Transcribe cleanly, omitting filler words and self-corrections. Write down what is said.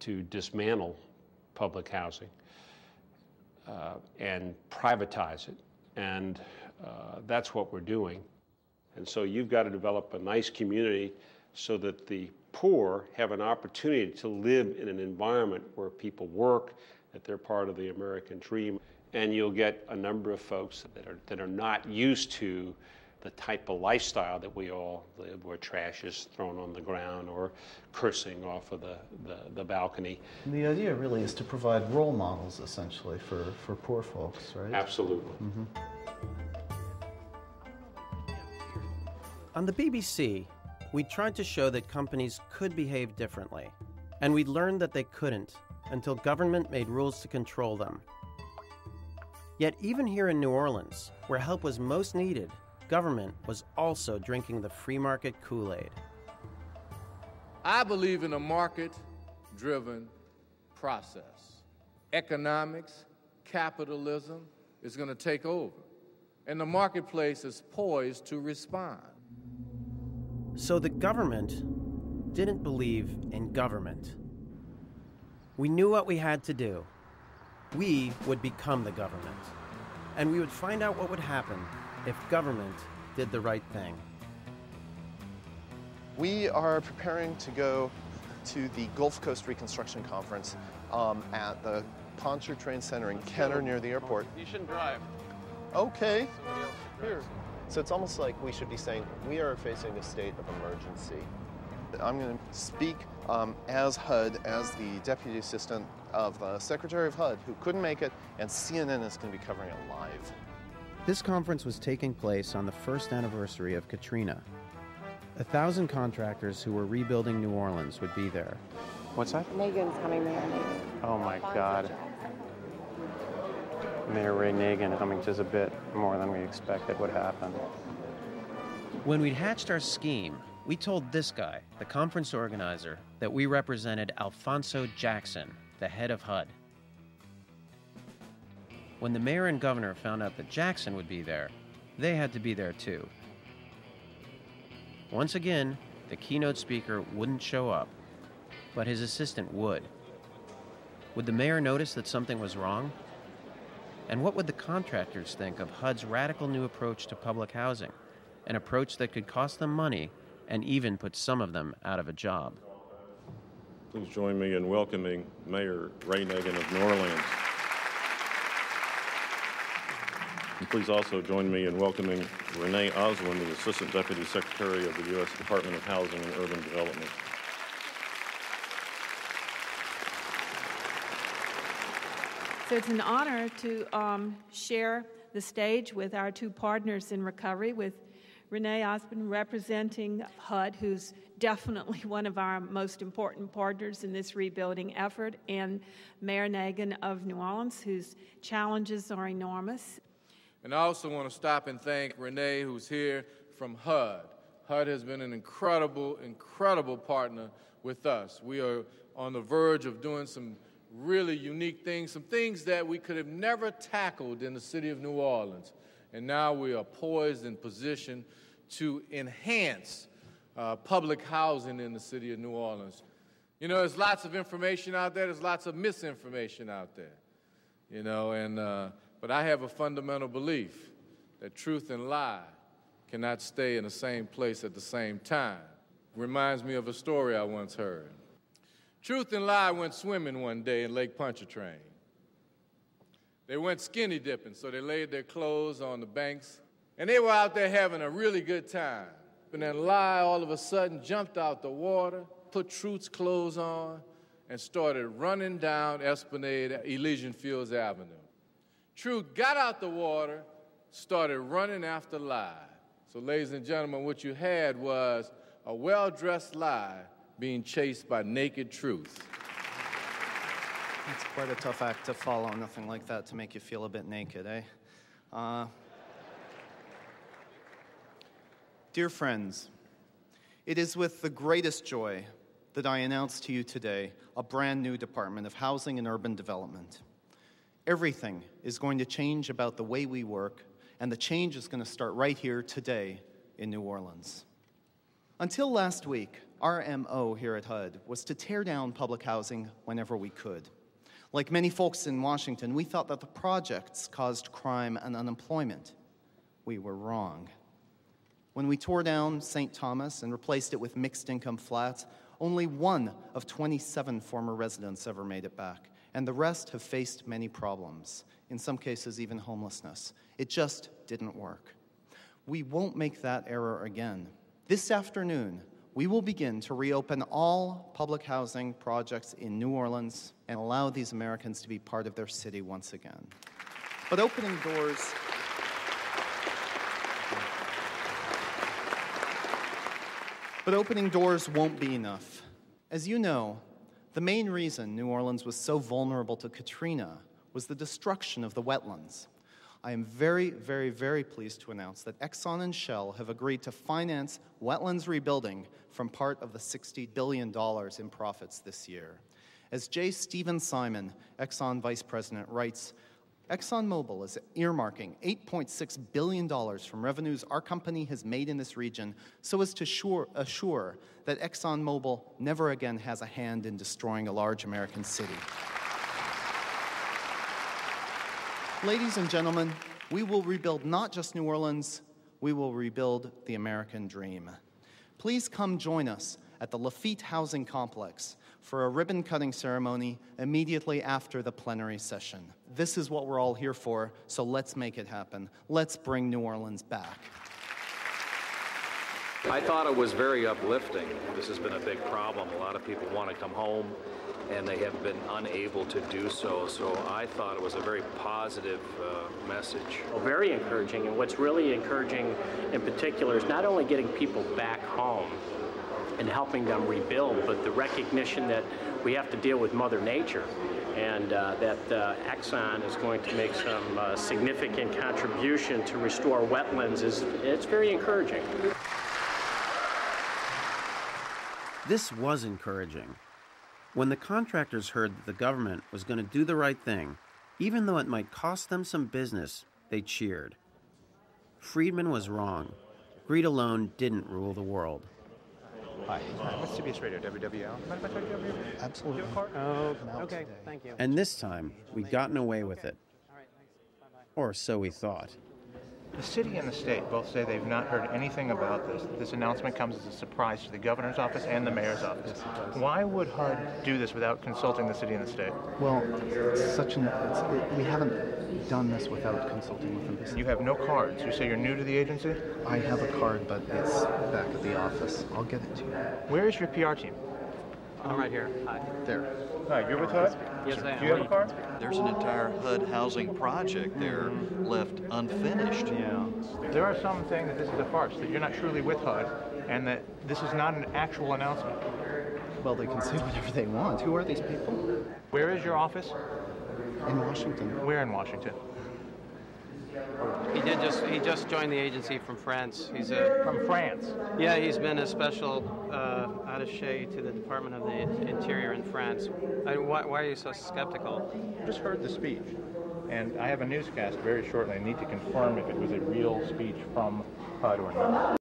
to dismantle public housing and privatize it. And that's what we're doing. And so you've got to develop a nice community so that the poor have an opportunity to live in an environment where people work, that they're part of the American dream. And you'll get a number of folks that are not used to the type of lifestyle that we all live, where trash is thrown on the ground or cursing off of the balcony. And the idea really is to provide role models, essentially, for poor folks, right? Absolutely. Mm-hmm. On the BBC, we tried to show that companies could behave differently, and we learned that they couldn't until government made rules to control them. Yet even here in New Orleans, where help was most needed, government was also drinking the free market Kool-Aid. I believe in a market-driven process. Economics, capitalism is going to take over, and the marketplace is poised to respond. So the government didn't believe in government. We knew what we had to do. We would become the government, and we would find out what would happen if government did the right thing. We are preparing to go to the Gulf Coast Reconstruction Conference at the Pontchartrain Center in Kenner near the airport. You shouldn't drive. Okay. Here. So it's almost like we should be saying, we are facing a state of emergency. I'm going to speak as HUD, as the Deputy Assistant of the Secretary of HUD, who couldn't make it, and CNN is going to be covering it live. This conference was taking place on the first anniversary of Katrina. 1,000 contractors who were rebuilding New Orleans would be there. What's that? Nagin's coming, Mayor Nagin. Oh my God. Mayor Ray Nagin coming is a bit more than we expected would happen. When we'd hatched our scheme, we told this guy, the conference organizer, that we represented Alphonso Jackson, the head of HUD. When the mayor and governor found out that Jackson would be there, they had to be there too. Once again, the keynote speaker wouldn't show up, but his assistant would. Would the mayor notice that something was wrong? And what would the contractors think of HUD's radical new approach to public housing, an approach that could cost them money and even put some of them out of a job? Please join me in welcoming Mayor Ray Nagin of New Orleans. And please also join me in welcoming Renee Oswin, the Assistant Deputy Secretary of the U.S. Department of Housing and Urban Development. So it's an honor to share the stage with our two partners in recovery, with Renee Oswin representing HUD, who's definitely one of our most important partners in this rebuilding effort, and Mayor Nagin of New Orleans, whose challenges are enormous. And I also want to stop and thank Renee, who's here from HUD. HUD has been an incredible, incredible partner with us. We are on the verge of doing some really unique things, some things that we could have never tackled in the city of New Orleans. And now we are poised and positioned to enhance public housing in the city of New Orleans. You know, there's lots of information out there, there's lots of misinformation out there, you know, but I have a fundamental belief that truth and lie cannot stay in the same place at the same time. Reminds me of a story I once heard. Truth and lie went swimming one day in Lake Pontchartrain. They went skinny dipping, so they laid their clothes on the banks, and they were out there having a really good time. And then lie all of a sudden jumped out the water, put Truth's clothes on, and started running down Esplanade, Elysian Fields Avenue. Truth got out the water, started running after lie. So ladies and gentlemen, what you had was a well-dressed lie being chased by naked truth. It's quite a tough act to follow, nothing like that to make you feel a bit naked, eh? Dear friends, it is with the greatest joy that I announce to you today a brand new Department of Housing and Urban Development. Everything is going to change about the way we work, and the change is going to start right here today in New Orleans. Until last week, our MO here at HUD was to tear down public housing whenever we could. Like many folks in Washington, we thought that the projects caused crime and unemployment. We were wrong. When we tore down St. Thomas and replaced it with mixed-income flats, only 1 of 27 former residents ever made it back, and the rest have faced many problems, in some cases even homelessness. It just didn't work. We won't make that error again. This afternoon, we will begin to reopen all public housing projects in New Orleans and allow these Americans to be part of their city once again. But opening doors won't be enough. As you know, the main reason New Orleans was so vulnerable to Katrina was the destruction of the wetlands. I am very, very, very pleased to announce that Exxon and Shell have agreed to finance wetlands rebuilding from part of the $60 billion in profits this year. As J. Stephen Simon, Exxon Vice President, writes, ExxonMobil is earmarking $8.6 billion from revenues our company has made in this region so as to assure that ExxonMobil never again has a hand in destroying a large American city. Ladies and gentlemen, we will rebuild not just New Orleans, we will rebuild the American dream. Please come join us at the Lafitte Housing Complex for a ribbon-cutting ceremony immediately after the plenary session. This is what we're all here for, so let's make it happen. Let's bring New Orleans back. I thought it was very uplifting. This has been a big problem. A lot of people want to come home, and they have been unable to do so. So I thought it was a very positive message. Well, very encouraging, and what's really encouraging in particular is not only getting people back home and helping them rebuild, but the recognition that we have to deal with Mother Nature, and that Exxon is going to make some significant contribution to restore wetlands. It's very encouraging. This was encouraging. When the contractors heard that the government was going to do the right thing, even though it might cost them some business, they cheered. Friedman was wrong. Greed alone didn't rule the world. Hi, what's CBS Radio, WWL? Mind if I talk to you over here? Absolutely. Do you have a card? Oh, okay, thank you. And this time, we'd gotten away with it. All right, thanks. Bye-bye. Or so we thought. The city and the state both say they've not heard anything about this. This announcement comes as a surprise to the governor's office and the mayor's office. Why would HUD do this without consulting the city and the state? Well, we haven't done this without consulting with them. You have no cards. You say you're new to the agency? I have a card, but it's back at the office. I'll get it to you. Where is your PR team? I'm right here. Hi. There. Hi, you're with HUD? Yes, I am. Do you have a card? There's an entire HUD housing project there left unfinished. Yeah. There are some saying that this is a farce, that you're not truly with HUD, and that this is not an actual announcement. Well, they can say whatever they want. Who are these people? Where is your office? In Washington. Where in Washington? He just joined the agency from France. He's from France. Yeah, he's been a special attaché to the Department of the Interior in France. Why are you so skeptical? I just heard the speech, and I have a newscast very shortly. I need to confirm if it was a real speech from HUD or not.